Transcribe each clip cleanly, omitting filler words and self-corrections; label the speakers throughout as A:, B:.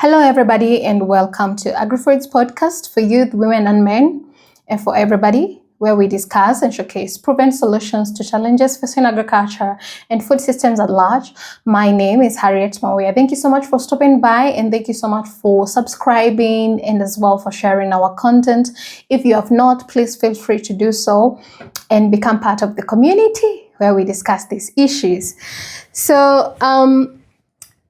A: Hello, everybody, and welcome to Agrifood's podcast for youth, women, and men, and for everybody, where we discuss and showcase proven solutions to challenges facing agriculture and food systems at large. My name is Harriet Mawia. Thank you so much for stopping by, and thank you so much for subscribing and as well for sharing our content. If you have not, please feel free to do so and become part of the community where we discuss these issues. So,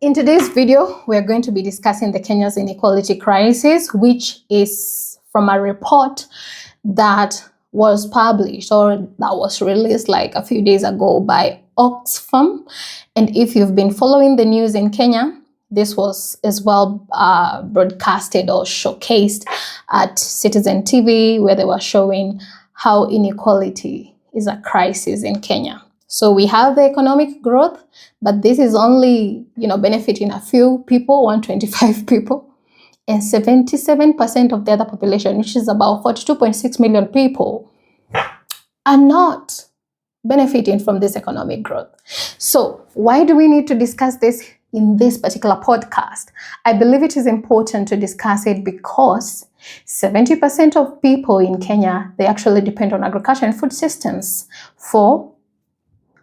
A: in today's video, we're going to be discussing the Kenya's inequality crisis, which is from a report that was published or that was released like a few days ago by Oxfam. And if you've been following the news in Kenya, this was as well broadcasted or showcased at Citizen TV, where they were showing how inequality is a crisis in Kenya. So we have the economic growth, but this is only, benefiting a few people, 125 people, and 77% of the other population, which is about 42.6 million people, are not benefiting from this economic growth. So why do we need to discuss this in this particular podcast? I believe it is important to discuss it because 70% of people in Kenya, they actually depend on agriculture and food systems for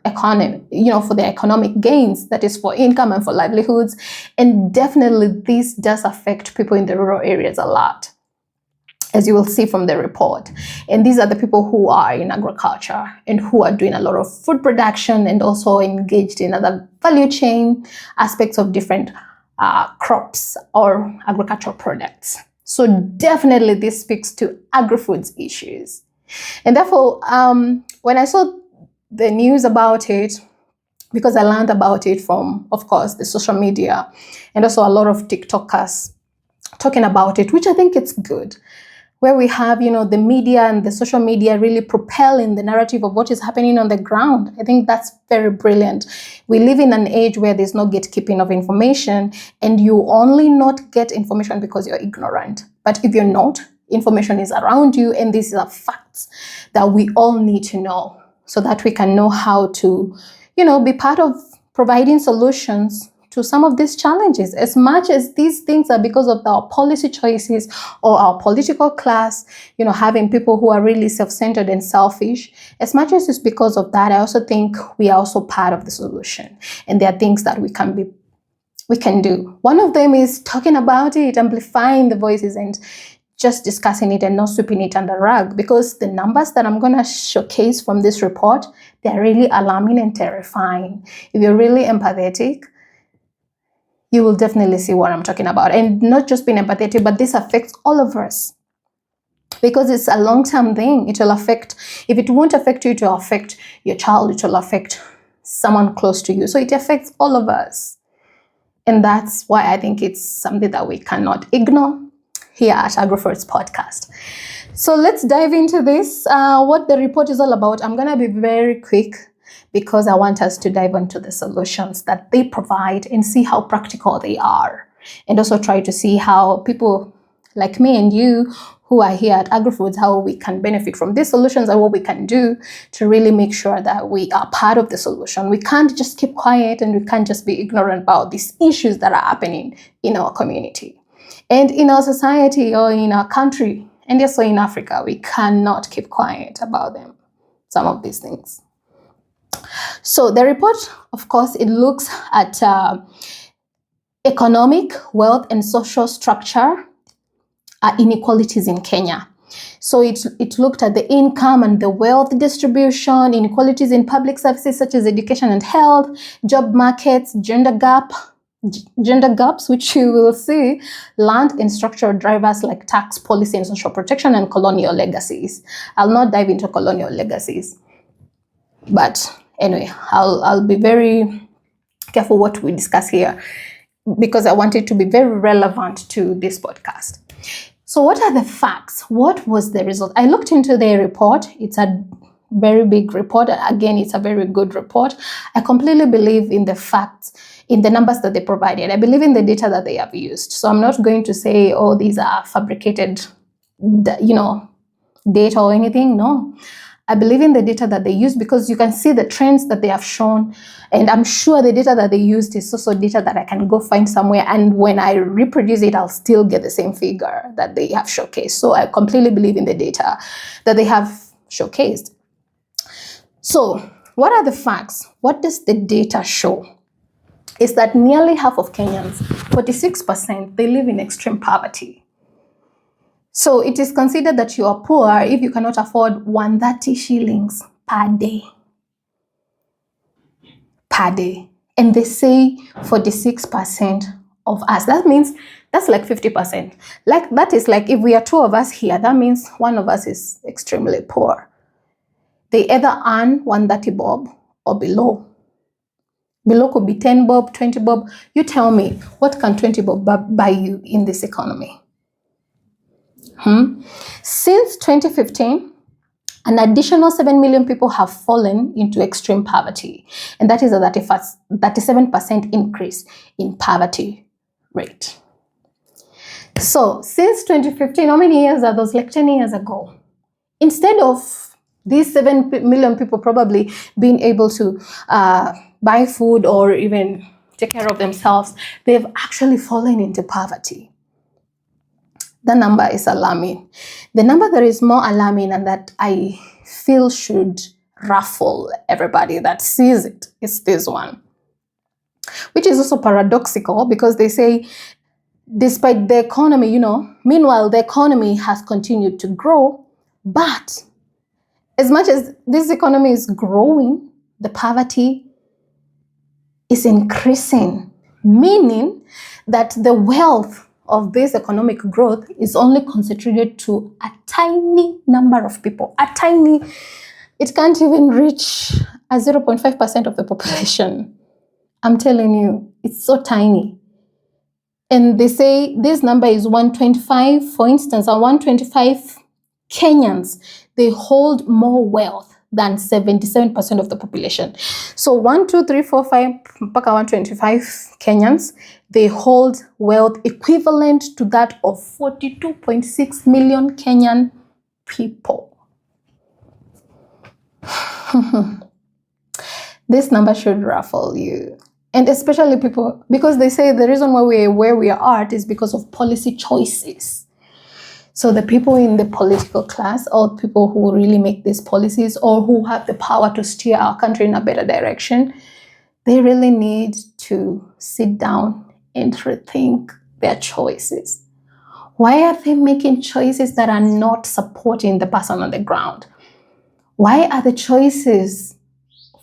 A: economy, for the economic gains, that is for income and for livelihoods. And definitely this does affect people in the rural areas a lot, as you will see from the report. And these are the people who are in agriculture and who are doing a lot of food production and also engaged in other value chain aspects of different crops or agricultural products. So definitely this speaks to agri-foods issues. And therefore, when I saw the news about it, because I learned about it from, of course, the social media and also a lot of TikTokers talking about it, which I think it's good, where we have, the media and the social media really propelling the narrative of what is happening on the ground. I think that's very brilliant. We live in an age where there's no gatekeeping of information, and you only not get information because you're ignorant. But if you're not, information is around you, and these are facts that we all need to know, so that we can know how to, be part of providing solutions to some of these challenges. As much as these things are because of our policy choices or our political class, having people who are really self-centered and selfish, as much as it's because of that, I also think we are also part of the solution. And there are things that we can do. One of them is talking about it, amplifying the voices, and just discussing it and not sweeping it under the rug, because the numbers that I'm going to showcase from this report, they're really alarming and terrifying. If you're really empathetic, you will definitely see what I'm talking about. And not just being empathetic, but this affects all of us, because it's a long-term thing. It will affect, if it won't affect you, it will affect your child, it will affect someone close to you. So it affects all of us. And that's why I think it's something that we cannot ignore here at Agrifood's podcast. So let's dive into this, what the report is all about. I'm going to be very quick because I want us to dive into the solutions that they provide and see how practical they are. And also try to see how people like me and you who are here at Agrifoods, how we can benefit from these solutions and what we can do to really make sure that we are part of the solution. We can't just keep quiet, and we can't just be ignorant about these issues that are happening in our community. And in our society or in our country, and also in Africa, we cannot keep quiet about them, some of these things. So the report, of course, it looks at economic, wealth, and social structure inequalities in Kenya. So it looked at the income and the wealth distribution, inequalities in public services such as education and health, job markets, gender gaps, which you will see, land and structural drivers like tax policy and social protection, and colonial legacies. I'll not dive into colonial legacies, but anyway, I'll be very careful what we discuss here, because I want it to be very relevant to this podcast. So what are the facts? What was the result? I looked into the report. It's a very big report. Again, it's a very good report. I completely believe in the facts, in the numbers that they provided. I believe in the data that they have used. So I'm not going to say, oh, these are fabricated, data or anything. No. I believe in the data that they use because you can see the trends that they have shown. And I'm sure the data that they used is also data that I can go find somewhere. And when I reproduce it, I'll still get the same figure that they have showcased. So I completely believe in the data that they have showcased. So what are the facts? What does the data show? Is that nearly half of Kenyans, 46%, they live in extreme poverty. So it is considered that you are poor if you cannot afford 130 shillings per day. Per day. And they say 46% of us. That means that's like 50%. Like that is like if we are two of us here, that means one of us is extremely poor. They either earn 130 bob or below. Below could be 10 bob, 20 bob. You tell me, what can 20 bob buy you in this economy? Since 2015, an additional 7 million people have fallen into extreme poverty. And that is a 37% increase in poverty rate. So since 2015, how many years are those? Like 10 years ago. Instead of these 7 million people probably being able to buy food or even take care of themselves, they've actually fallen into poverty. The number is alarming. The number that is more alarming and that I feel should ruffle everybody that sees it is this one, which is also paradoxical because they say, despite the economy, meanwhile, the economy has continued to grow, but as much as this economy is growing, the poverty is increasing, meaning that the wealth of this economic growth is only concentrated to a tiny number of people. It can't even reach a 0.5% of the population. I'm telling you, it's so tiny. And they say this number is 125. For instance, 125 Kenyans, they hold more wealth than 77% of the population. So 1, 2, 3, 4, 5, mpaka 125 Kenyans, they hold wealth equivalent to that of 42.6 million Kenyan people. This number should ruffle you. And especially people, because they say the reason why we are where we are at is because of policy choices. So the people in the political class, or people who really make these policies or who have the power to steer our country in a better direction, they really need to sit down and rethink their choices. Why are they making choices that are not supporting the person on the ground? Why are the choices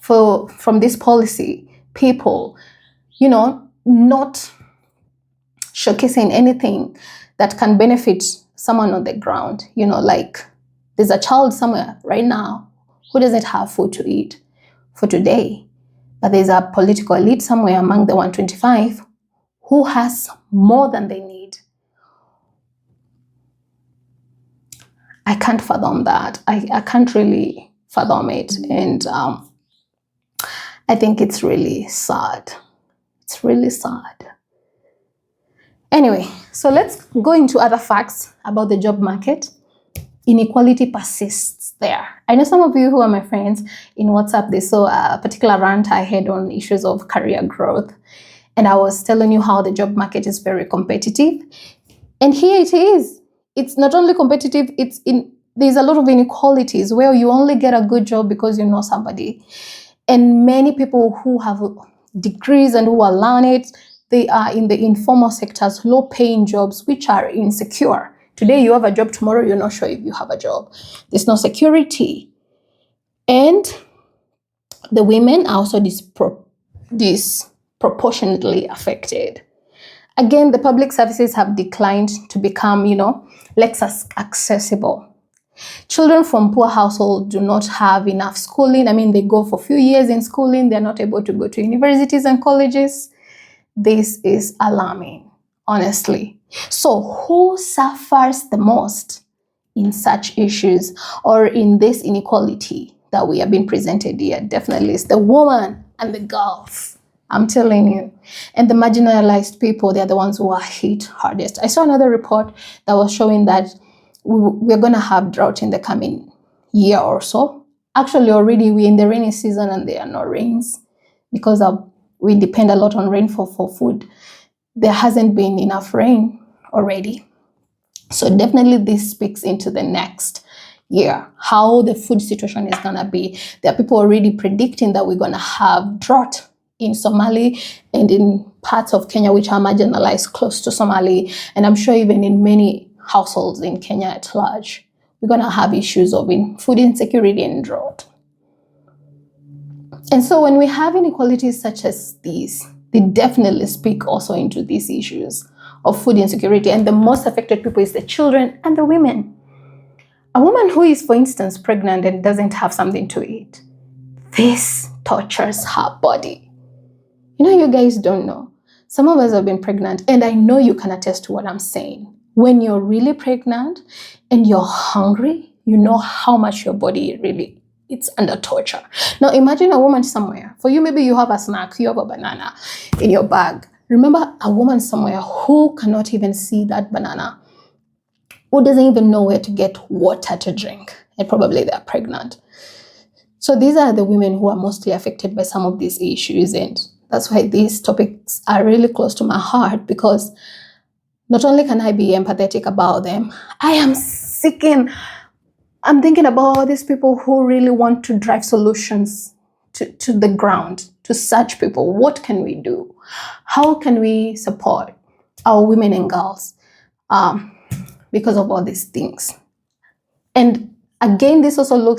A: from this policy people, not showcasing anything that can benefit someone on the ground? Like there's a child somewhere right now who doesn't have food to eat for today, but there's a political elite somewhere among the 125 who has more than they need. I can't fathom that. I can't really fathom it. And I think it's really sad. It's really sad. Anyway, so let's go into other facts about the job market. Inequality persists there. I know some of you who are my friends in WhatsApp, they saw a particular rant I had on issues of career growth. And I was telling you how the job market is very competitive. And here it is. It's not only competitive, there's a lot of inequalities where you only get a good job because you know somebody. And many people who have degrees and who are learned, they are in the informal sectors, low-paying jobs, which are insecure. Today you have a job, tomorrow you're not sure if you have a job. There's no security. And the women are also disproportionately affected. Again, the public services have declined to become, less accessible. Children from poor households do not have enough schooling. I mean, they go for a few years in schooling. They're not able to go to universities and colleges. This is alarming, honestly. So who suffers the most in such issues or in this inequality that we have been presented here? Definitely it's the woman and the girls. I'm telling you. And the marginalized people, they're the ones who are hit hardest. I saw another report that was showing that we're going to have drought in the coming year or so. Actually, already we're in the rainy season and there are no rains because we depend a lot on rainfall for food. There hasn't been enough rain already. So definitely this speaks into the next year, how the food situation is going to be. There are people already predicting that we're going to have drought in Somali and in parts of Kenya which are marginalized close to Somali. And I'm sure even in many households in Kenya at large, we're going to have issues of food insecurity and drought. And so when we have inequalities such as these, they definitely speak also into these issues of food insecurity. And the most affected people is the children and the women. A woman who is, for instance, pregnant and doesn't have something to eat, this tortures her body. You guys don't know. Some of us have been pregnant, and I know you can attest to what I'm saying. When you're really pregnant and you're hungry, you know how much your body really, it's under torture. Now imagine a woman somewhere. For you, maybe you have a snack, you have a banana in your bag. Remember a woman somewhere who cannot even see that banana, who doesn't even know where to get water to drink, and probably they're pregnant. So these are the women who are mostly affected by some of these issues, and that's why these topics are really close to my heart, because not only can I be empathetic about them, I'm thinking about all these people who really want to drive solutions to the ground, to such people. What can we do? How can we support our women and girls because of all these things? And again, this also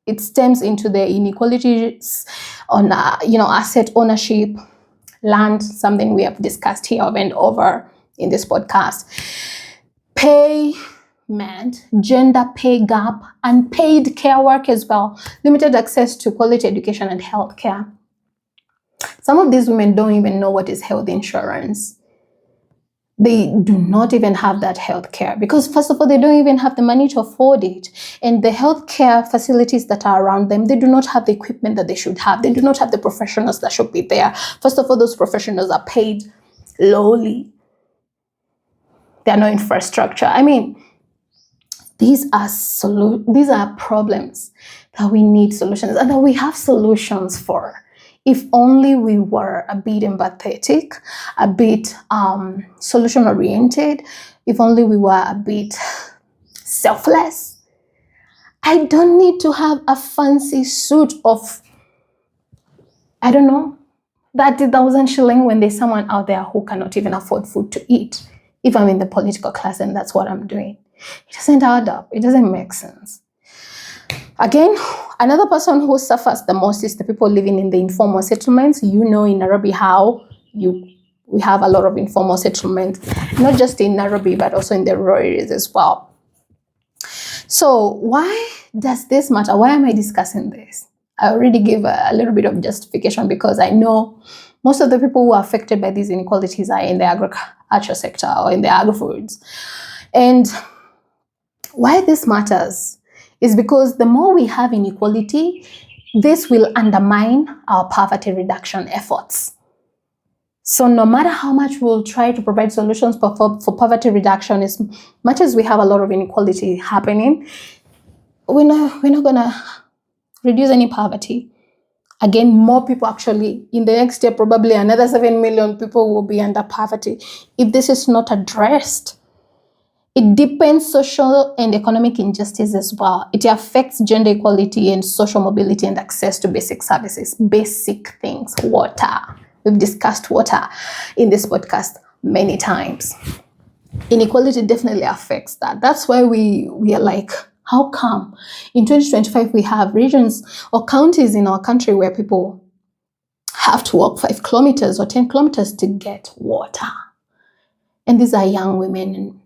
A: it stems into the inequalities on, asset ownership, land, something we have discussed here over and over in this podcast. Payment, gender pay gap, unpaid care work as well, limited access to quality education and health care. Some of these women don't even know what is health insurance. They do not even have that health care because, first of all, they don't even have the money to afford it. And the health care facilities that are around them, they do not have the equipment that they should have. They do not have the professionals that should be there. First of all, those professionals are paid lowly. There are no infrastructure. These are problems that we need solutions and that we have solutions for. If only we were a bit empathetic, a bit solution-oriented, if only we were a bit selfless. I don't need to have a fancy suit of, 30,000 shilling when there's someone out there who cannot even afford food to eat. If I'm in the political class and that's what I'm doing, it doesn't add up. It doesn't make sense. Again, another person who suffers the most is the people living in the informal settlements. In Nairobi how we have a lot of informal settlements, not just in Nairobi, but also in the rural areas as well. So why does this matter? Why am I discussing this? I already gave a little bit of justification because I know most of the people who are affected by these inequalities are in the agriculture sector or in the agri-foods. And why this matters is because the more we have inequality, this will undermine our poverty reduction efforts. So no matter how much we'll try to provide solutions for poverty reduction, as much as we have a lot of inequality happening, we're not going to reduce any poverty. Again, more people actually, in the next year, probably another 7 million people will be under poverty if this is not addressed. It deepens social and economic injustice as well. It affects gender equality and social mobility and access to basic services, basic things, water. We've discussed water in this podcast many times. Inequality definitely affects that. That's why we are like, how come in 2025 we have regions or counties in our country where people have to walk 5 kilometers or 10 kilometers to get water? And these are young women,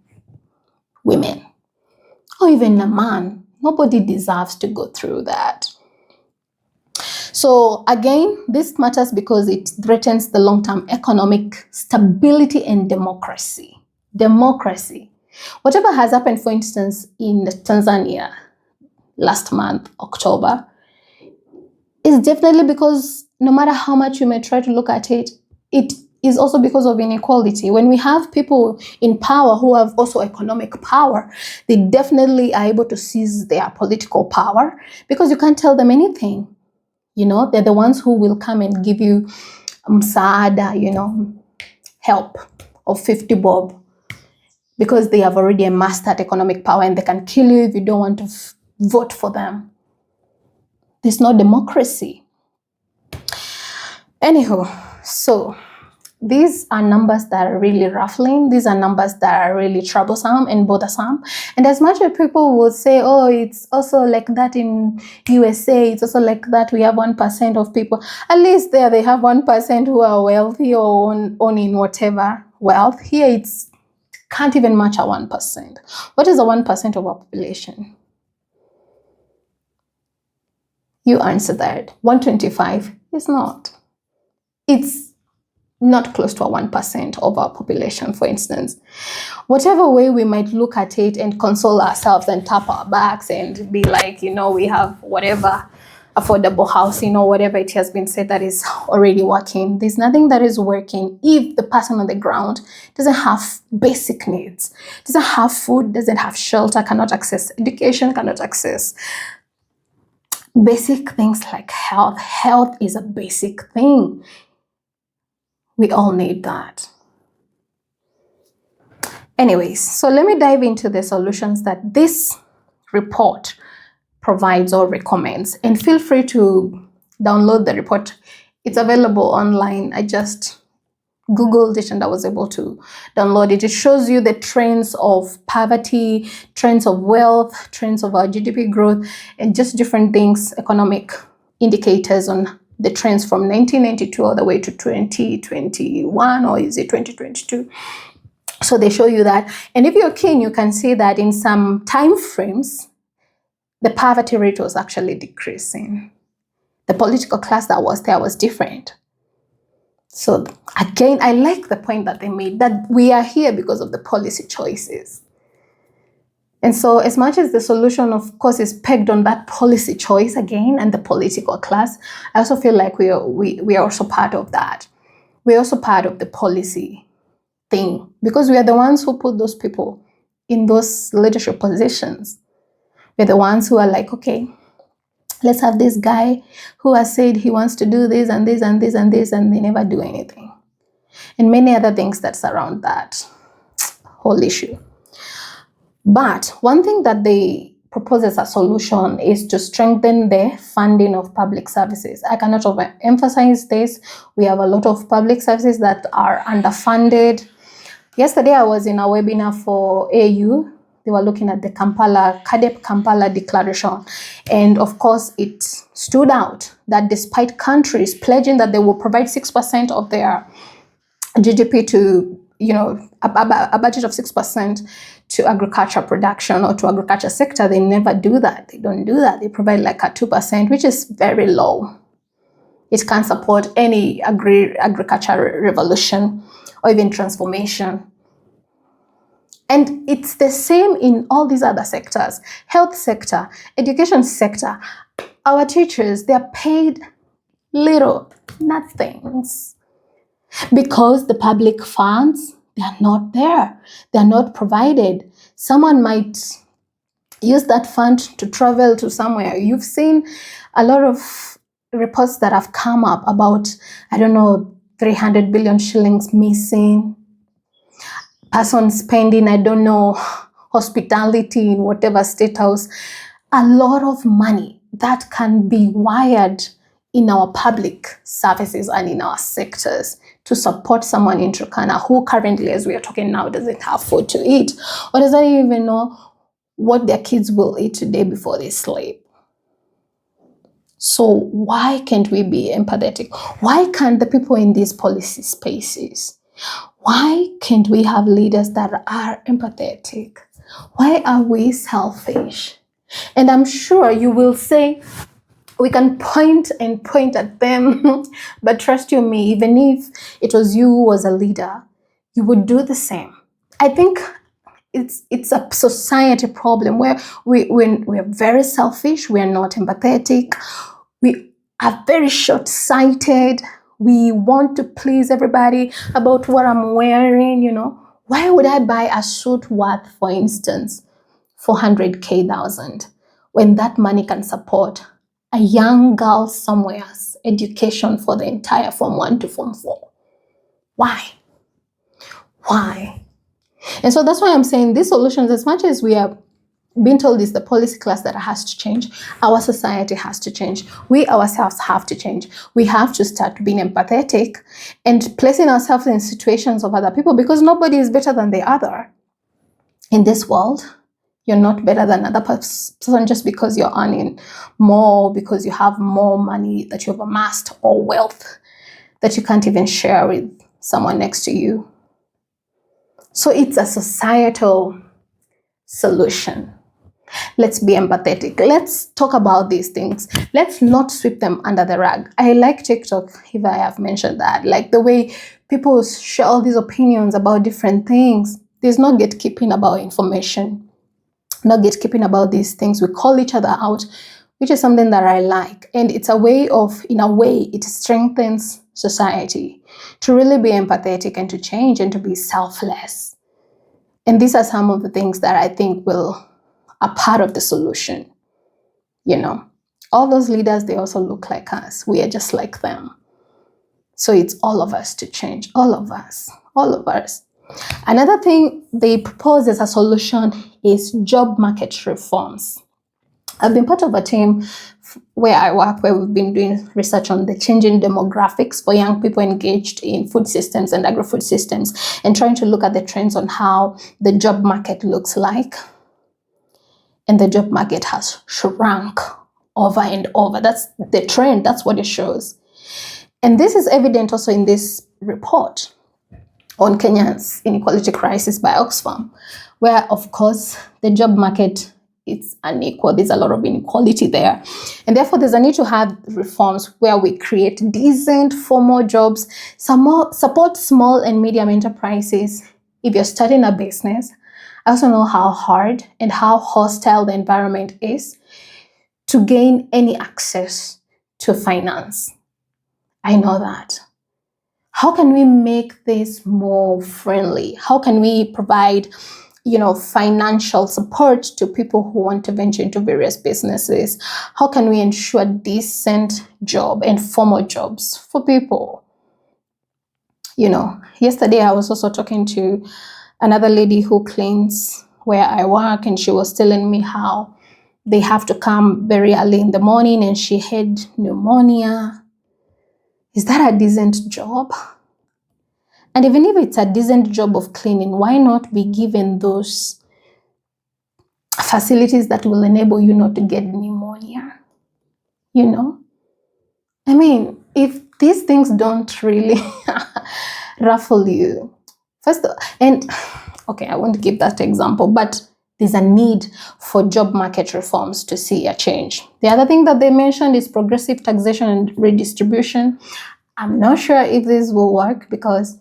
A: or even a man. Nobody deserves to go through that. So again, this matters because it threatens the long-term economic stability and democracy. Whatever has happened, for instance, in Tanzania last month, October, is definitely because no matter how much you may try to look at it, it is also because of inequality. When we have people in power who have also economic power, they definitely are able to seize their political power because you can't tell them anything. They're the ones who will come and give you msaada, help of 50 bob because they have already amassed that economic power and they can kill you if you don't want to vote for them. There's no democracy. Anyhow, so these are numbers that are really ruffling. These are numbers that are really troublesome and bothersome. And as much as people will say, oh, it's also like that in USA, it's also like that we have 1% of people. At least there they have 1% who are wealthy or owning whatever wealth. Here it's can't even match a 1%. What is the 1% of our population? You answer that. 125 is not. It's not close to a 1% of our population, for instance. Whatever way we might look at it and console ourselves and tap our backs and be like, we have whatever affordable housing or whatever it has been said that is already working. There's nothing that is working if the person on the ground doesn't have basic needs, doesn't have food, doesn't have shelter, cannot access education, cannot access basic things like health. Health is a basic thing. We all need that. Anyways, so let me dive into the solutions that this report provides or recommends. And feel free to download the report. It's available online. I just Googled it and I was able to download it. It shows you the trends of poverty, trends of wealth, trends of our GDP growth, and just different things, economic indicators on the trends from 1992 all the way to 2021, or is it 2022? So they show you that. And if you're keen, you can see that in some time frames, the poverty rate was actually decreasing. The political class that was there was different. So again, I like the point that they made, that we are here because of the policy choices. And so as much as the solution, of course, is pegged on that policy choice again and the political class, I also feel like we are also part of that. We're also part of the policy thing because we are the ones who put those people in those leadership positions. We're the ones who are like, okay, let's have this guy who has said he wants to do this and this and this and this, and they never do anything. And many other things that surround that whole issue. But one thing that they propose as a solution is to strengthen the funding of public services. I cannot overemphasize this. We have a lot of public services that are underfunded. Yesterday, I was in a webinar for AU. They were looking at the CADEP Kampala Declaration. And of course, it stood out that despite countries pledging that they will provide 6% of their GDP to, a budget of 6% to agriculture production or to agriculture sector, they never do that. They don't do that. They provide like a 2%, which is very low. It can't support any agriculture revolution or even transformation. And it's the same in all these other sectors, health sector, education sector. Our teachers, they're paid little, nothings, because the public funds, they are not there. They're not provided. Someone might use that fund to travel to somewhere. You've seen a lot of reports that have come up about, 300 billion shillings missing. Person spending, hospitality in whatever state house. A lot of money that can be wired in our public services and in our sectors to support someone in Turkana who currently, as we are talking now, doesn't have food to eat or doesn't even know what their kids will eat today before they sleep. So why can't we be empathetic? Why can't the people in these policy spaces, why can't we have leaders that are empathetic? Why are we selfish? And I'm sure you will say, we can point at them, but trust you me, even if it was you who was a leader, you would do the same. I think it's a society problem where we're very selfish, we're not empathetic, we are very short-sighted, We want to please everybody about what I'm wearing, Why would I buy a suit worth, for instance, 400,000 when that money can support a young girl somewhere's education for the entire Form 1 to Form 4? Why? And so that's why I'm saying these solutions, as much as we are being told is the policy class that has to change, our society has to change. We ourselves have to change. We have to start being empathetic and placing ourselves in situations of other people, because nobody is better than the other. In this world, you're not better than another person just because you're earning more, because you have more money that you've amassed, or wealth that you can't even share with someone next to you. So it's a societal solution. Let's be empathetic. Let's talk about these things. Let's not sweep them under the rug. I like TikTok, if I have mentioned that. Like the way people share all these opinions about different things. There's no gatekeeping about information. No gatekeeping about these things. We call each other out, which is something that I like. And it's a way of, in a way, it strengthens society to really be empathetic and to change and to be selfless. And these are some of the things that I think are part of the solution. All those leaders, they also look like us. We are just like them. So it's all of us to change. All of us. Another thing they propose as a solution is job market reforms. I've been part of a team where I work, where we've been doing research on the changing demographics for young people engaged in food systems and agri-food systems, and trying to look at the trends on how the job market looks like. And the job market has shrunk over and over. That's the trend. That's what it shows. And this is evident also in this report on Kenya's inequality crisis by Oxfam, where, of course, the job market is unequal. There's a lot of inequality there. And therefore, there's a need to have reforms where we create decent formal jobs, support small and medium enterprises. If you're starting a business, I also know how hard and how hostile the environment is to gain any access to finance. I know that. How can we make this more friendly? How can we provide, financial support to people who want to venture into various businesses? How can we ensure decent job and formal jobs for people? Yesterday I was also talking to another lady who cleans where I work, and she was telling me how they have to come very early in the morning and she had pneumonia. Is that a decent job? And even if it's a decent job of cleaning, why not be given those facilities that will enable you not to get pneumonia? I mean, if these things don't really ruffle you, I won't give that example, but there's a need for job market reforms to see a change. The other thing that they mentioned is progressive taxation and redistribution. I'm not sure if this will work, because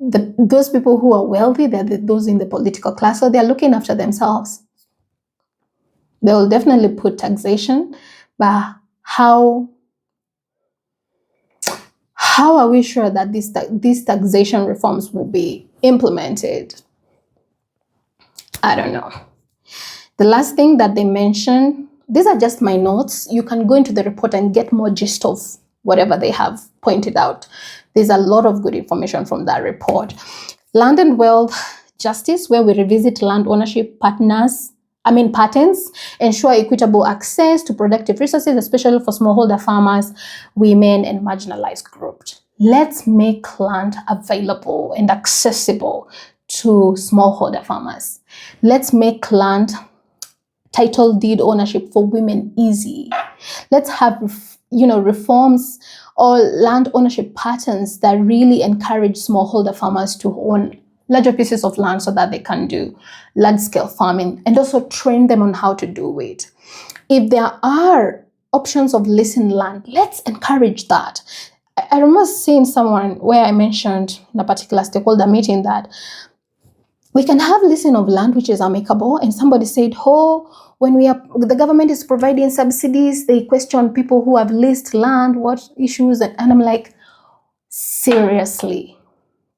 A: those people who are wealthy, they're those in the political class, so they're looking after themselves. They will definitely put taxation, but how are we sure that these taxation reforms will be implemented? I don't know. The last thing that they mentioned, these are just my notes. You can go into the report and get more gist of whatever they have pointed out. There's a lot of good information from that report. Land and wealth justice, where we revisit land ownership patterns, ensure equitable access to productive resources, especially for smallholder farmers, women, and marginalized groups. Let's make land available and accessible to smallholder farmers. Let's make land title deed ownership for women easy. Let's have reforms or land ownership patterns that really encourage smallholder farmers to own larger pieces of land so that they can do large-scale farming, and also train them on how to do it. If there are options of leasing land, let's encourage that. I remember seeing someone where I mentioned in a particular stakeholder meeting that we can have leasing of land which is amicable, and somebody said, when the government is providing subsidies, they question people who have leased land, what issues, and I'm like, Seriously.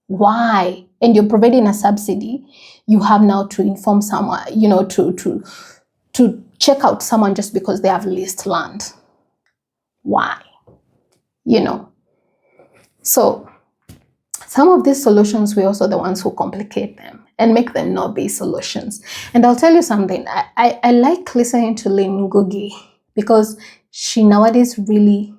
A: Why? And you're providing a subsidy, you have now to inform someone, to check out someone just because they have leased land. Why? So some of these solutions, we're also the ones who complicate them and make them not be solutions. And I'll tell you something, I like listening to Lynn Ngugi because she nowadays really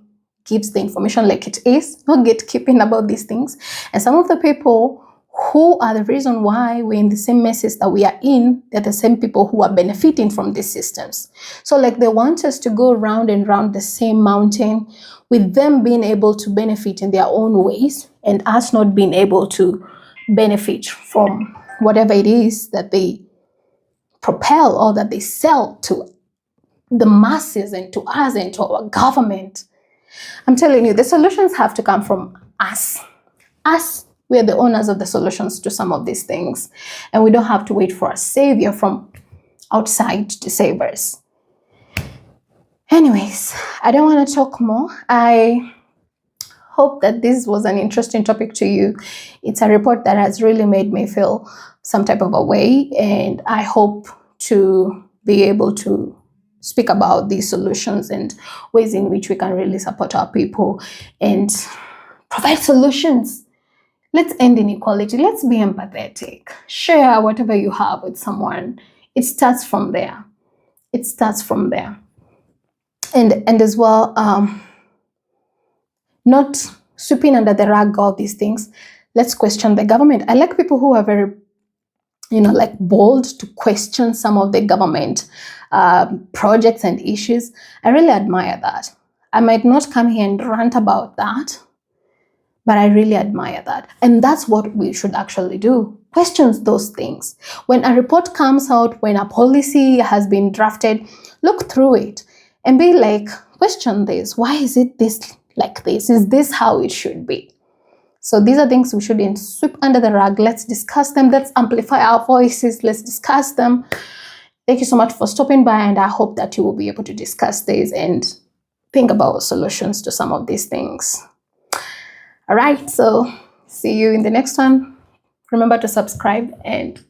A: gives the information like it is, not gatekeeping about these things. And some of the people who are the reason why we're in the same messes that we are in, they're the same people who are benefiting from these systems. So like they want us to go round and round the same mountain with them being able to benefit in their own ways and us not being able to benefit from whatever it is that they propel or that they sell to the masses and to us and to our government. I'm telling you, the solutions have to come from us. Us, we're the owners of the solutions to some of these things. And we don't have to wait for a savior from outside to save us. Anyways, I don't want to talk more. I hope that this was an interesting topic to you. It's a report that has really made me feel some type of a way. And I hope to be able to speak about these solutions and ways in which we can really support our people and provide solutions. Let's end inequality. Let's be empathetic. Share whatever you have with someone. It starts from there. It starts from there. And as well, not sweeping under the rug all these things. Let's question the government. I like people who are very, bold to question some of the government projects and issues. I really admire that. I might not come here and rant about that, but I really admire that. And that's what we should actually do. Questions those things. When a report comes out, when a policy has been drafted, look through it and be like, question this. Why is it this like this? Is this how it should be? So these are things we shouldn't sweep under the rug. Let's discuss them. Let's amplify our voices. Let's discuss them. Thank you so much for stopping by, and I hope that you will be able to discuss this and think about solutions to some of these things. All right, so see you in the next one. Remember to subscribe and